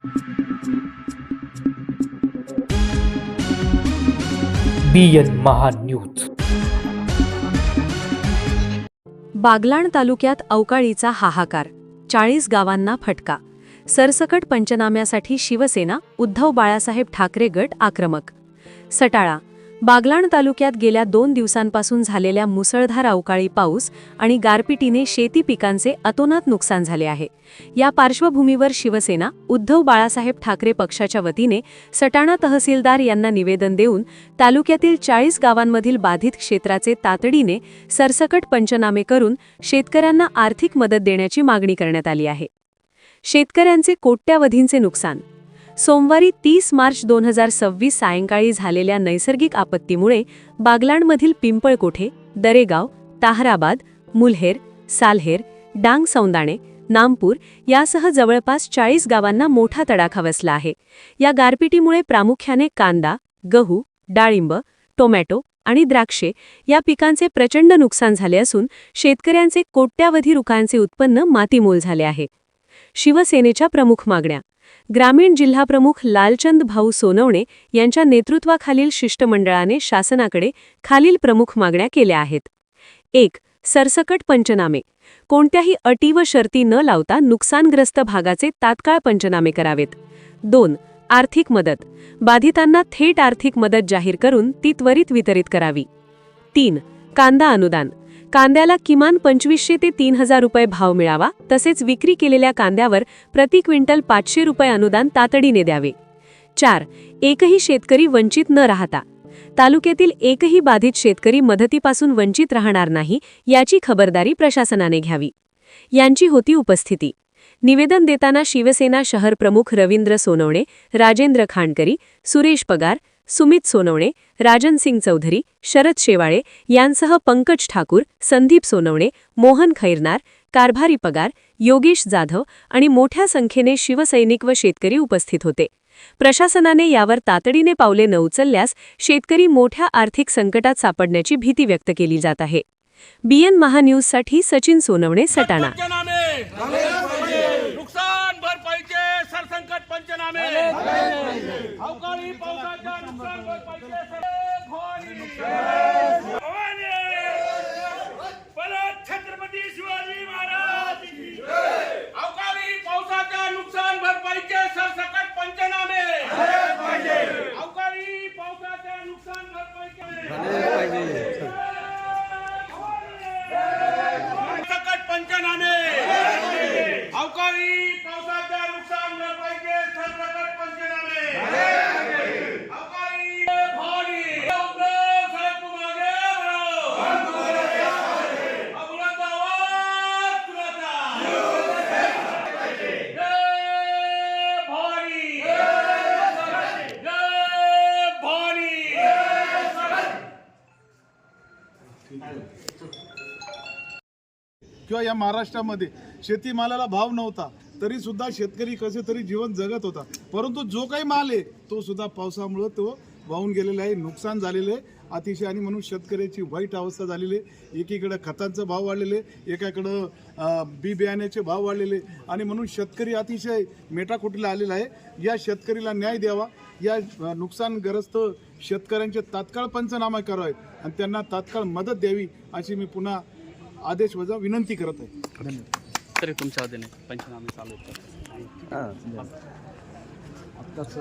BN Mahanews. Baglan तालुक्यात अवकाळीचा हाहाकार, 40 गावांना फटका. सरसकट पंचनाम्यासाठी शिवसेना, उद्धव बाळासाहेब ठाकरे गट आक्रमक. सटाळा. बागलाण तालुक्यात गेल्या 2 दिवसांपासून झालेल्या मुसळधार अवकाळी पाऊस आणि गारपिटीने शेती पिकांचे अतोनात नुकसान झाले आहे. या पार्श्वभूमीवर शिवसेना, उद्धव बाळासाहेब ठाकरे पक्षाच्या वतीने सटाणा तहसीलदार यांना निवेदन देऊन तालुक्यातील 40 गावांमधील बाधित क्षेत्राचे तातडीने सरसकट पंचनामे करून शेतकऱ्यांना आर्थिक मदत देण्याची मागणी करण्यात आली आहे. शेतकऱ्यांचे कोट्यावधींचे नुकसान. सोमवारी 30 मार्च 2026 सायंकाळी झालेल्या नैसर्गिक आपत्तीमुळे बागलाणमधील पिंपळकोठे, दरेगाव, ताहराबाद, मुल्हेर, साल्हेर, डांग सौंदाणे, नामपूर यासह जवळपास 40 गावांना मोठा तडाखा बसला आहे. या गारपिटीमुळे प्रामुख्याने कांदा, गहू, डाळिंब, टोमॅटो आणि द्राक्षे या पिकांचे प्रचंड नुकसान झाले असून शेतकऱ्यांचे कोट्यावधी रुपयांचे उत्पन्न मातीमोल झाले आहे. शिवसेनेच्या प्रमुख मागण्या. ग्रामीण जिल्हाप्रमुख लालचंद भाऊ सोनवणे यांच्या नेतृत्वाखालील शिष्टमंडळाने शासनाकडे खालील प्रमुख मागण्या केल्या आहेत. 1. सरसकट पंचनामे. कोणत्याही अटी व शर्ती न लावता नुकसानग्रस्त भागाचे तात्काळ पंचनामे करावेत. 2. आर्थिक मदत. बाधितांना थेट आर्थिक मदत जाहीर करून ती त्वरित वितरित करावी. 3. कांदा अनुदान. कांद्याला किमान 2500 ते 3000 रुपये भाव मिळावा, तसेच विक्री केलेल्या कांद्यावर प्रति क्विंटल 500 रुपये अनुदान तातडीने द्यावे. 4. एकही शेतकरी वंचित न राहता. तालुक्यातील एकही बाधित शेतकरी मदतीपासून वंचित राहणार नाही याची खबरदारी प्रशासनाने घ्यावी. यांची होती उपस्थिती. निवेदन देताना शिवसेना शहर प्रमुख रवींद्र सोनवणे, राजेंद्र खांडकरी, सुरेश पगार, सुमित सोनवणे, राजन सिंग चौधरी, शरद शेवाळे यांसह पंकज ठाकूर, संदीप सोनवणे, मोहन खैरनार, कारभारी पगार, योगेश जाधव आणि मोठ्या संख्येने शिवसैनिक व शेतकरी उपस्थित होते. प्रशासनाने यावर तातडीने पावले न उचलल्यास शेतकरी मोठ्या आर्थिक संकटात सापडण्याची भीती व्यक्त केली जात आहे. BN महान्यूजसाठी सचिन सोनवणे, सटाणा. नुकसान भरपाईचे सरसंकट पंचनामे. अवकाळी पावसाच्या नुकसान भरपाईचे परत छत्रपती शिवाजी महाराज की जय. अवकाळी पावसाच्या नुकसान भरपाईचे सरसकट पंचनामे. अवकाळी पावसाच्या नुकसान भरपाईचे सरसकट पंचनामे. अवकाळी पावसाच्या नुकसान भरपाईचे सरसकट पंचनामे. अवकाळी भारी साहेब मागे अबुलंद आवाज तुझा. जय भारी, जय भारी. किंवा या महाराष्ट्रामध्ये शेतीमालाला भाव नव्हता तरी सुद्धा शेतकरी कसे तरी जीवन जगत होता. परंतु जो काही माल आहे तो सुद्धा पावसामुळे तो वाहून गेलेला आहे, नुकसान झालेले आहे अतिशय. आणि म्हणून शेतकऱ्याची वाईट अवस्था झालेली आहे. एकीकडे खतांचा भाव वाढलेले, एकाकडं बी बियाण्याचे भाव वाढलेले आणि म्हणून शेतकरी अतिशय मेटाकुटीला आलेला आहे. या शेतकरीला न्याय द्यावा, या नुकसानग्रस्त शेतकऱ्यांचे तात्काळ पंचनामा करावेत आणि त्यांना तात्काळ मदत द्यावी अशी मी पुन्हा आदेश वजा विनंती करत आहे. तरी तुमच्या वतीने पंचनामे चालू आहेत. आत्ताच